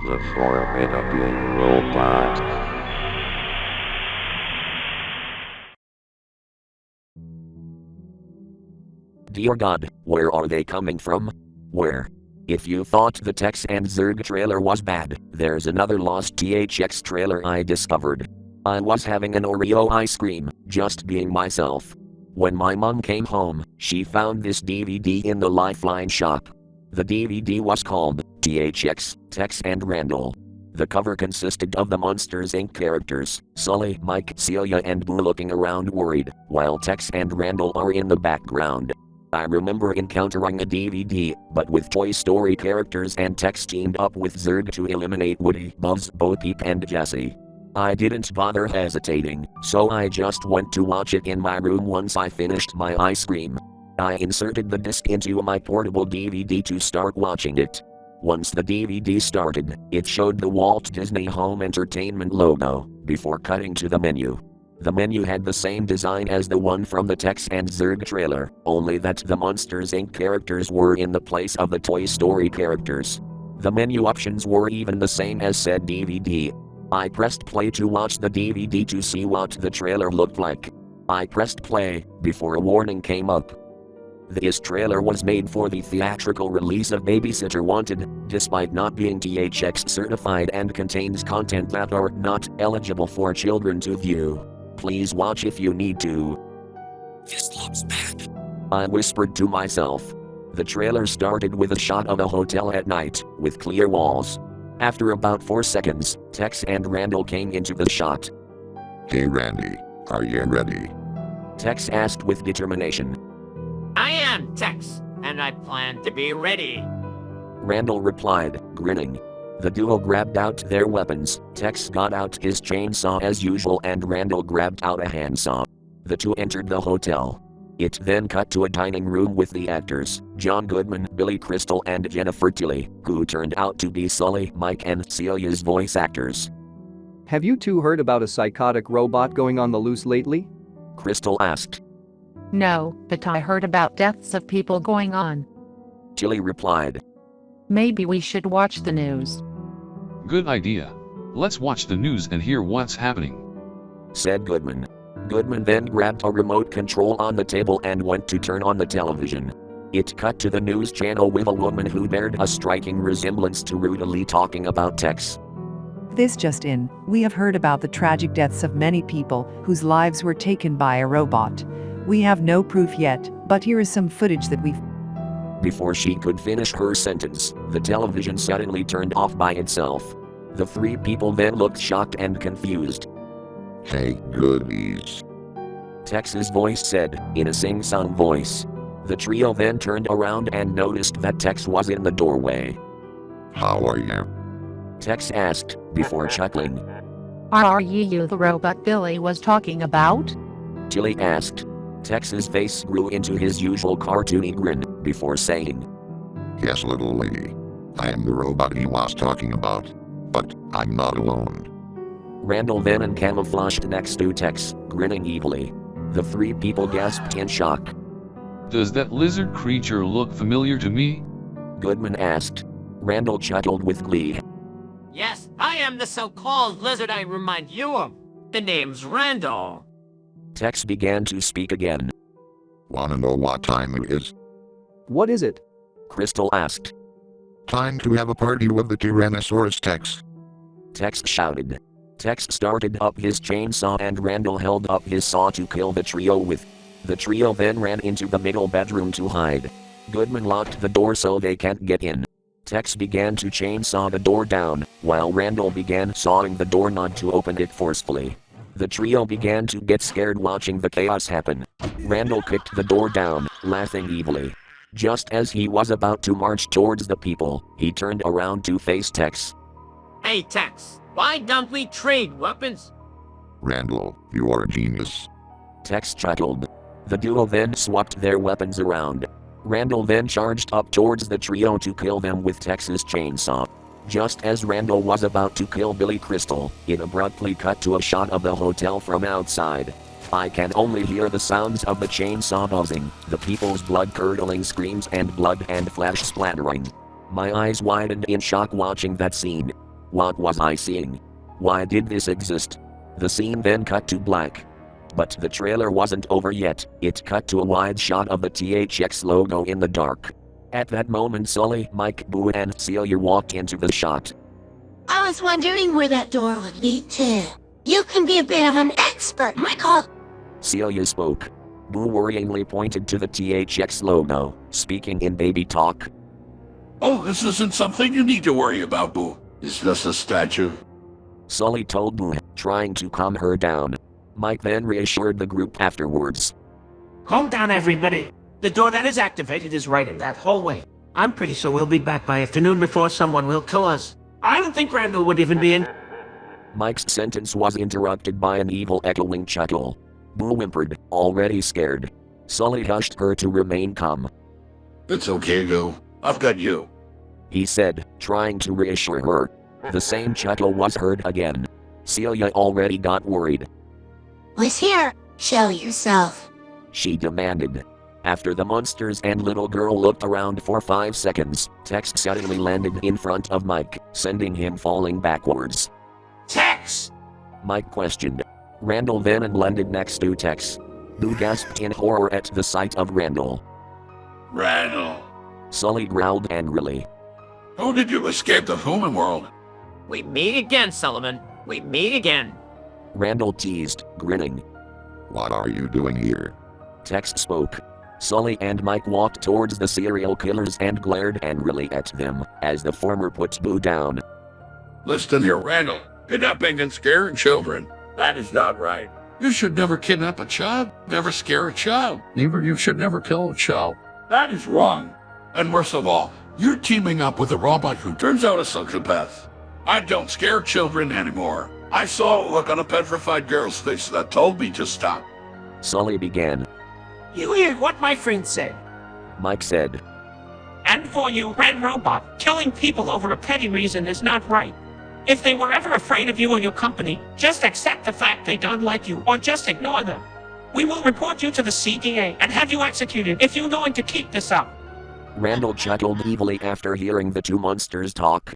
The formidable robot. Dear God, where are they coming from? Where? If you thought the Tex and Zerg trailer was bad, there's another lost THX trailer I discovered. I was having an Oreo ice cream, just being myself. When my mom came home, she found this DVD in the Lifeline shop. The DVD was called THX, Tex and Randall. The cover consisted of the Monsters Inc. characters, Sully, Mike, Celia and Boo looking around worried, while Tex and Randall are in the background. I remember encountering a DVD, but with Toy Story characters and Tex teamed up with Zerg to eliminate Woody, Buzz, Bo Peep and Jessie. I didn't bother hesitating, so I just went to watch it in my room once I finished my ice cream. I inserted the disc into my portable DVD to start watching it. Once the DVD started, it showed the Walt Disney Home Entertainment logo, before cutting to the menu. The menu had the same design as the one from the Tex and Zerg trailer, only that the Monsters Inc. characters were in the place of the Toy Story characters. The menu options were even the same as said DVD. I pressed play to watch the DVD to see what the trailer looked like. I pressed play, before a warning came up. This trailer was made for the theatrical release of Babysitter Wanted, despite not being THX certified and contains content that are not eligible for children to view. Please watch if you need to. This looks bad, I whispered to myself. The trailer started with a shot of a hotel at night, with clear walls. After about 4 seconds, Tex and Randall came into the shot. Hey Randy, are you ready? Tex asked with determination. I am Tex, and I plan to be ready. Randall replied, grinning. The duo grabbed out their weapons. Tex got out his chainsaw as usual and Randall grabbed out a handsaw. The two entered the hotel. It then cut to a dining room with the actors, John Goodman, Billy Crystal and Jennifer Tilly, who turned out to be Sully, Mike and Celia's voice actors. Have you two heard about a psychotic robot going on the loose lately? Crystal asked. No, but I heard about deaths of people going on. Tilly replied. Maybe we should watch the news. Good idea. Let's watch the news and hear what's happening, said Goodman. Goodman then grabbed a remote control on the table and went to turn on the television. It cut to the news channel with a woman who bared a striking resemblance to Rudy talking about Tex. This just in, we have heard about the tragic deaths of many people whose lives were taken by a robot. We have no proof yet, but here is some footage that we've... Before she could finish her sentence, the television suddenly turned off by itself. The three people then looked shocked and confused. Hey goodies. Tex's voice said, in a sing-song voice. The trio then turned around and noticed that Tex was in the doorway. How are you? Tex asked, before chuckling. Are you the robot Billy was talking about? Tilly asked. Tex's face grew into his usual cartoony grin, before saying. Yes, little lady. I am the robot he was talking about. But I'm not alone. Randall then camouflaged next to Tex, grinning evilly. The three people gasped in shock. Does that lizard creature look familiar to me? Goodman asked. Randall chuckled with glee. Yes, I am the so-called lizard I remind you of. The name's Randall. Tex began to speak again. Wanna know what time it is? What is it? Crystal asked. Time to have a party with the Tyrannosaurus Tex. Tex shouted. Tex started up his chainsaw and Randall held up his saw to kill the trio with. The trio then ran into the middle bedroom to hide. Goodman locked the door so they can't get in. Tex began to chainsaw the door down, while Randall began sawing the doorknob to open it forcefully. The trio began to get scared watching the chaos happen. Randall kicked the door down, laughing evilly. Just as he was about to march towards the people, he turned around to face Tex. Hey Tex, why don't we trade weapons? Randall, you are a genius. Tex chuckled. The duo then swapped their weapons around. Randall then charged up towards the trio to kill them with Tex's chainsaw. Just as Randall was about to kill Billy Crystal, it abruptly cut to a shot of the hotel from outside. I can only hear the sounds of the chainsaw buzzing, the people's blood-curdling screams and blood and flesh splattering. My eyes widened in shock watching that scene. What was I seeing? Why did this exist? The scene then cut to black. But the trailer wasn't over yet, it cut to a wide shot of the THX logo in the dark. At that moment Sully, Mike, Boo and Celia walked into the shot. I was wondering where that door would lead to. You can be a bit of an expert, Michael. Celia spoke. Boo worryingly pointed to the THX logo, speaking in baby talk. Oh, this isn't something you need to worry about, Boo. It's just a statue. Sully told Boo, trying to calm her down. Mike then reassured the group afterwards. Calm down, everybody. The door that is activated is right in that hallway. I'm pretty sure we'll be back by afternoon before someone will kill us. I don't think Randall would even be in. Mike's sentence was interrupted by an evil echoing chuckle. Boo whimpered, already scared. Sully hushed her to remain calm. It's okay, Boo. I've got you. He said, trying to reassure her. The same chuckle was heard again. Celia already got worried. Who's here? Show yourself. She demanded. After the monsters and little girl looked around for 5 seconds, Tex suddenly landed in front of Mike, sending him falling backwards. Tex! Mike questioned. Randall then landed next to Tex. Boo gasped in horror at the sight of Randall. Randall. Sully growled angrily. How did you escape the human world? We meet again, Solomon. We meet again. Randall teased, grinning. What are you doing here? Tex spoke. Sully and Mike walked towards the serial killers and glared angrily at them, as the former put Boo down. Listen here, Randall. Kidnapping and scaring children. That is not right. You should never kidnap a child, never scare a child. Neither you should never kill a child. That is wrong. And worst of all, you're teaming up with a robot who turns out a sociopath. I don't scare children anymore. I saw a look on a petrified girl's face that told me to stop. Sully began. You heard what my friend said. Mike said. And for you, Red Robot, killing people over a petty reason is not right. If they were ever afraid of you or your company, just accept the fact they don't like you or just ignore them. We will report you to the CDA and have you executed if you're going to keep this up. Randall chuckled evilly after hearing the two monsters talk.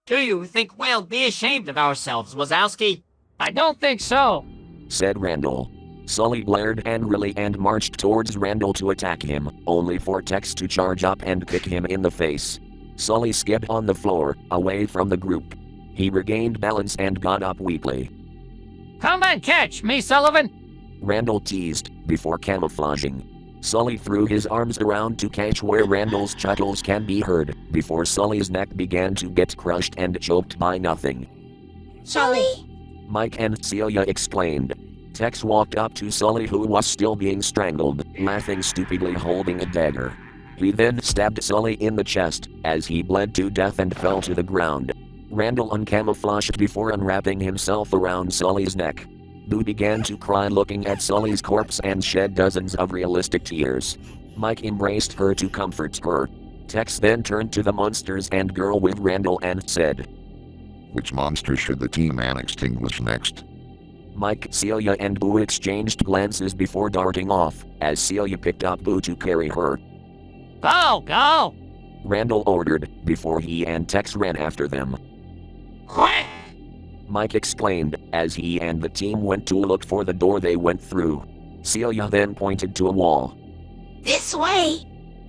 Do you think we'll be ashamed of ourselves, Wazowski? I don't think so, said Randall. Sully glared angrily and marched towards Randall to attack him, only for Tex to charge up and kick him in the face. Sully skidded on the floor, away from the group. He regained balance and got up weakly. Come and catch me, Sullivan! Randall teased, before camouflaging. Sully threw his arms around to catch where Randall's chuckles can be heard, before Sully's neck began to get crushed and choked by nothing. Sully! Mike and Celia exclaimed. Tex walked up to Sully, who was still being strangled, laughing stupidly, holding a dagger. He then stabbed Sully in the chest, as he bled to death and fell to the ground. Randall uncamouflaged before unwrapping himself around Sully's neck. Boo began to cry looking at Sully's corpse and shed dozens of realistic tears. Mike embraced her to comfort her. Tex then turned to the monsters and girl with Randall and said, Which monster should the team extinguish next? Mike, Celia and Boo exchanged glances before darting off, as Celia picked up Boo to carry her. Go, go! Randall ordered, before he and Tex ran after them. Quick! Mike exclaimed, as he and the team went to look for the door they went through. Celia then pointed to a wall. This way!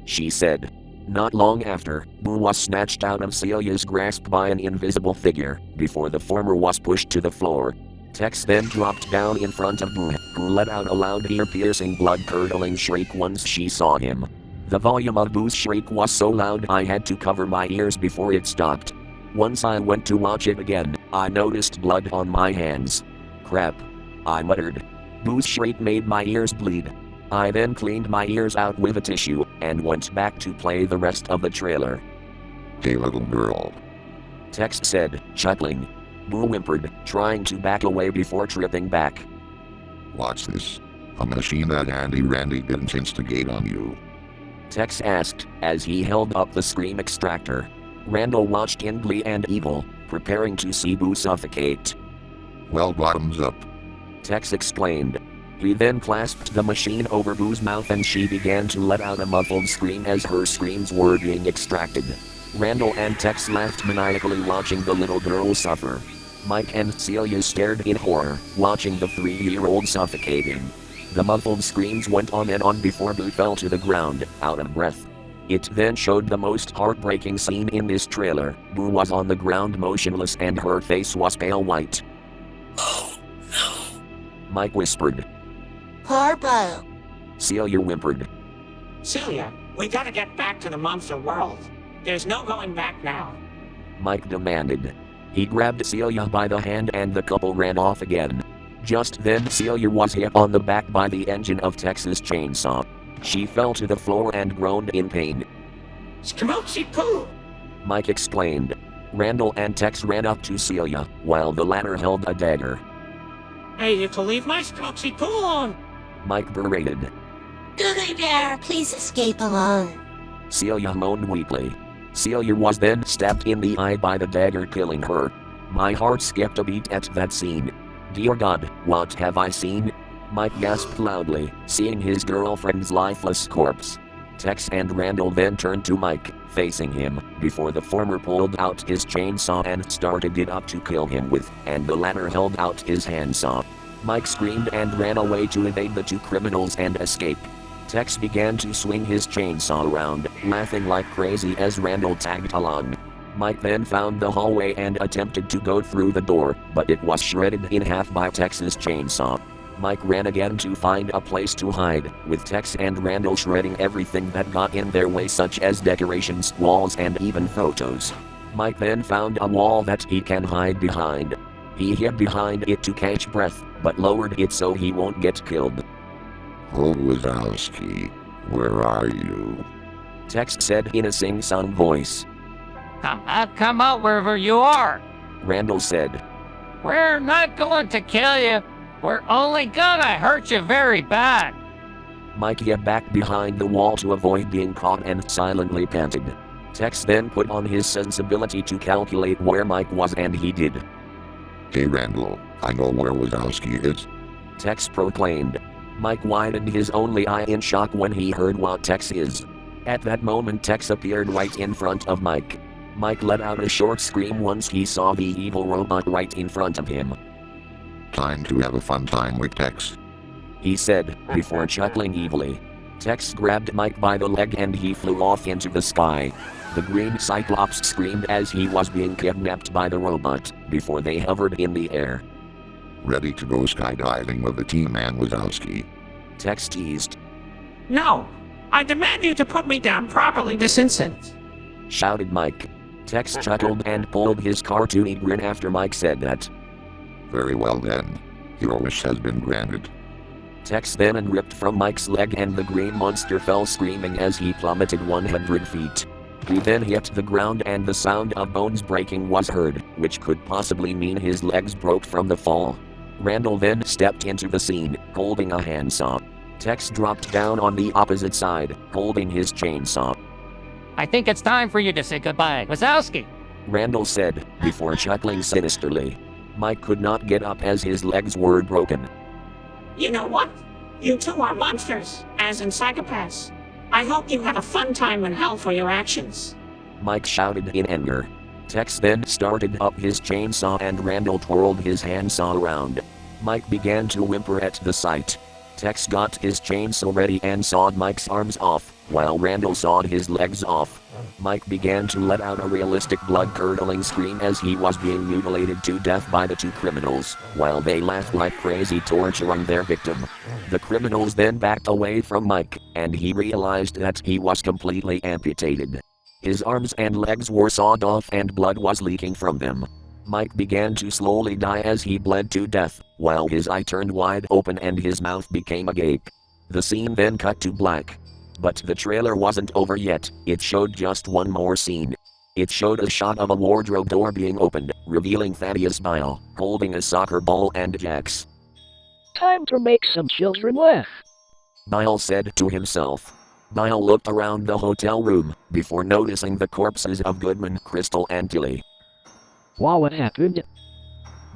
She said. Not long after, Boo was snatched out of Celia's grasp by an invisible figure, before the former was pushed to the floor. Tex then dropped down in front of Boo, who let out a loud ear-piercing, blood-curdling shriek once she saw him. The volume of Boo's shriek was so loud I had to cover my ears before it stopped. Once I went to watch it again, I noticed blood on my hands. Crap, I muttered. Boo's shriek made my ears bleed. I then cleaned my ears out with a tissue, and went back to play the rest of the trailer. Hey little girl. Tex said, chuckling. Boo whimpered, trying to back away before tripping back. What's this? A machine that Randy didn't instigate on you? Tex asked, as he held up the scream extractor. Randall watched in glee and evil, preparing to see Boo suffocate. Well, bottoms up. Tex exclaimed. He then clasped the machine over Boo's mouth and she began to let out a muffled scream as her screams were being extracted. Randall and Tex laughed maniacally watching the little girl suffer. Mike and Celia stared in horror, watching the 3-year-old suffocating. The muffled screams went on and on before Boo fell to the ground, out of breath. It then showed the most heartbreaking scene in this trailer. Boo was on the ground motionless and her face was pale white. Oh, no. Mike whispered. Poor Boo. Celia whimpered. Celia, we gotta get back to the monster world. There's no going back now. Mike demanded. He grabbed Celia by the hand and the couple ran off again. Just then Celia was hit on the back by the engine of Tex's chainsaw. She fell to the floor and groaned in pain. Schmoochy poo! Mike exclaimed. Randall and Tex ran up to Celia, while the latter held a dagger. Hey, you to leave my schmoochy poo alone! Mike berated. Googie Bear, please escape alone. Celia moaned weakly. Celia was then stabbed in the eye by the dagger, killing her. My heart skipped a beat at that scene. Dear God, what have I seen? Mike gasped loudly, seeing his girlfriend's lifeless corpse. Tex and Randall then turned to Mike, facing him, before the former pulled out his chainsaw and started it up to kill him with, and the latter held out his handsaw. Mike screamed and ran away to evade the two criminals and escape. Tex began to swing his chainsaw around, laughing like crazy as Randall tagged along. Mike then found the hallway and attempted to go through the door, but it was shredded in half by Tex's chainsaw. Mike ran again to find a place to hide, with Tex and Randall shredding everything that got in their way, such as decorations, walls, and even photos. Mike then found a wall that he can hide behind. He hid behind it to catch breath, but lowered it so he won't get killed. Oh, Wazowski, where are you? Tex said in a sing-song voice. Come out wherever you are. Randall said. We're not going to kill you. We're only gonna hurt you very bad. Mike hid back behind the wall to avoid being caught and silently panted. Tex then put on his sensibility to calculate where Mike was, and he did. Hey Randall, I know where Wazowski is. Tex proclaimed. Mike widened his only eye in shock when he heard what Tex is. At that moment Tex appeared right in front of Mike. Mike let out a short scream once he saw the evil robot right in front of him. Time to have a fun time with Tex, he said, before chuckling evilly. Tex grabbed Mike by the leg and he flew off into the sky. The green Cyclops screamed as he was being kidnapped by the robot, before they hovered in the air. Ready to go skydiving with the team and Wazowski. Tex teased. No! I demand you to put me down properly this instant! Shouted Mike. Tex chuckled and pulled his cartoony grin after Mike said that. Very well then. Your wish has been granted. Tex then unripped from Mike's leg and the green monster fell screaming as he plummeted 100 feet. He then hit the ground and the sound of bones breaking was heard, which could possibly mean his legs broke from the fall. Randall then stepped into the scene, holding a handsaw. Tex dropped down on the opposite side, holding his chainsaw. I think it's time for you to say goodbye, Wazowski. Randall said, before chuckling sinisterly. Mike could not get up as his legs were broken. You know what? You two are monsters, as in psychopaths. I hope you have a fun time in hell for your actions. Mike shouted in anger. Tex then started up his chainsaw and Randall twirled his handsaw around. Mike began to whimper at the sight. Tex got his chainsaw ready and sawed Mike's arms off, while Randall sawed his legs off. Mike began to let out a realistic blood-curdling scream as he was being mutilated to death by the two criminals, while they laughed like crazy, torturing their victim. The criminals then backed away from Mike, and he realized that he was completely amputated. His arms and legs were sawed off and blood was leaking from them. Mike began to slowly die as he bled to death, while his eye turned wide open and his mouth became agape. The scene then cut to black. But the trailer wasn't over yet, it showed just one more scene. It showed a shot of a wardrobe door being opened, revealing Thaddeus Myuu, holding a soccer ball and jacks. Time to make some children laugh, Myuu said to himself. Myuu looked around the hotel room, before noticing the corpses of Goodman, Crystal and Tilly. What happened?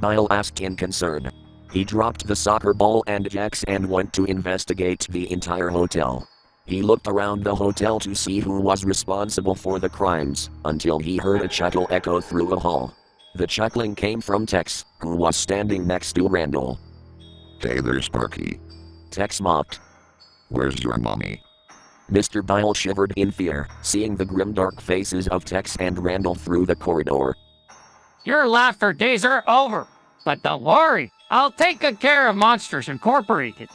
Myuu asked in concern. He dropped the soccer ball and jacks and went to investigate the entire hotel. He looked around the hotel to see who was responsible for the crimes, until he heard a chuckle echo through the hall. The chuckling came from Tex, who was standing next to Randall. Hey there, Sparky. Tex mocked. Where's your mommy? Mr. Bile shivered in fear, seeing the grimdark faces of Tex and Randall through the corridor. Your laughter days are over. But don't worry, I'll take good care of Monsters Incorporated.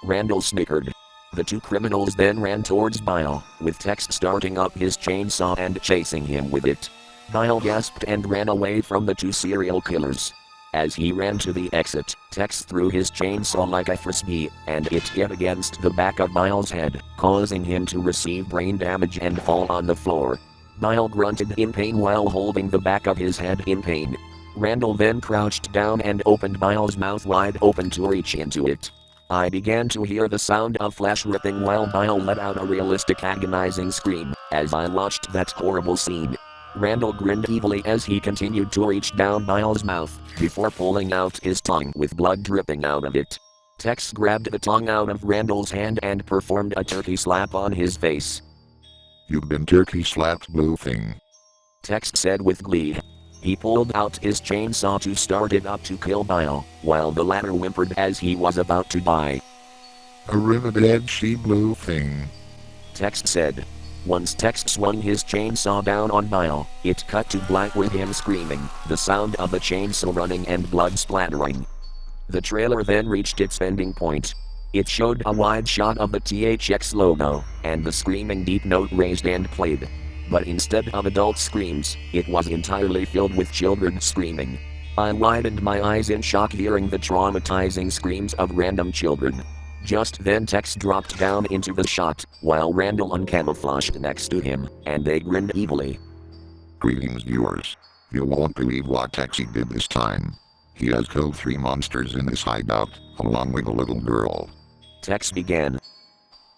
Randall snickered. The two criminals then ran towards Bile, with Tex starting up his chainsaw and chasing him with it. Bile gasped and ran away from the two serial killers. As he ran to the exit, Tex threw his chainsaw like a frisbee, and it hit against the back of Bile's head, causing him to receive brain damage and fall on the floor. Bile grunted in pain while holding the back of his head in pain. Randall then crouched down and opened Bile's mouth wide open to reach into it. I began to hear the sound of flesh ripping while Bile let out a realistic agonizing scream, as I watched that horrible scene. Randall grinned evilly as he continued to reach down Bile's mouth, before pulling out his tongue with blood dripping out of it. Tex grabbed the tongue out of Randall's hand and performed a turkey slap on his face. You've been turkey slapped, blue thing. Tex said with glee. He pulled out his chainsaw to start it up to kill Bile, while the latter whimpered as he was about to die. Arrivederci, blue thing. Tex said. Once Tex swung his chainsaw down on Bile, it cut to black with him screaming, the sound of the chainsaw running and blood splattering. The trailer then reached its ending point. It showed a wide shot of the THX logo, and the screaming deep note raised and played. But instead of adult screams, it was entirely filled with children screaming. I widened my eyes in shock hearing the traumatizing screams of random children. Just then Tex dropped down into the shot, while Randall uncamouflaged next to him, and they grinned evilly. Greetings, viewers. You won't believe what Texie did this time. He has killed 3 monsters in this hideout, along with a little girl. Tex began.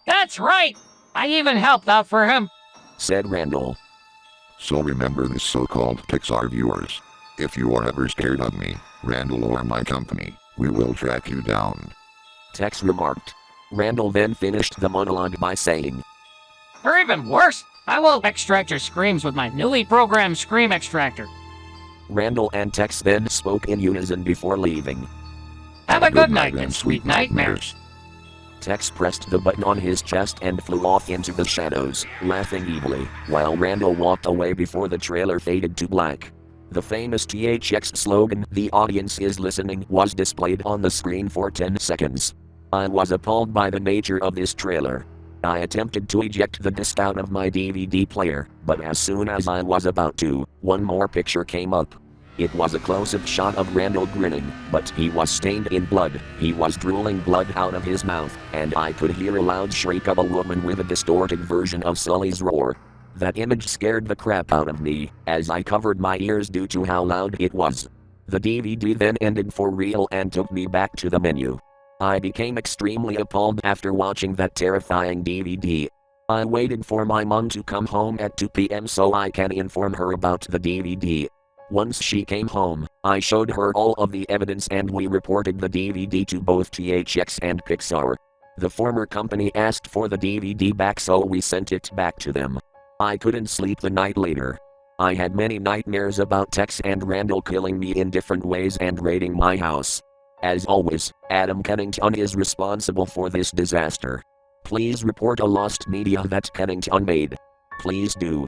That's right! I even helped out for him, said Randall. So remember this, so-called Pixar viewers. If you are ever scared of me, Randall or my company, we will track you down. Tex remarked. Randall then finished the monologue by saying, or even worse, I will extract your screams with my newly programmed scream extractor. Randall and Tex then spoke in unison before leaving. Have a good night and sweet nightmares. Tex pressed the button on his chest and flew off into the shadows, laughing evilly, while Randall walked away before the trailer faded to black. The famous THX slogan, "The audience is listening," was displayed on the screen for 10 seconds. I was appalled by the nature of this trailer. I attempted to eject the disc out of my DVD player, but as soon as I was about to, one more picture came up. It was a close-up shot of Randall grinning, but he was stained in blood, he was drooling blood out of his mouth, and I could hear a loud shriek of a woman with a distorted version of Sully's roar. That image scared the crap out of me, as I covered my ears due to how loud it was. The DVD then ended for real and took me back to the menu. I became extremely appalled after watching that terrifying DVD. I waited for my mom to come home at 2 p.m. so I can inform her about the DVD. Once she came home, I showed her all of the evidence and we reported the DVD to both THX and Pixar. The former company asked for the DVD back so we sent it back to them. I couldn't sleep the night later. I had many nightmares about Tex and Randall killing me in different ways and raiding my house. As always, Adam Kennington is responsible for this disaster. Please report a lost media that Kennington made. Please do.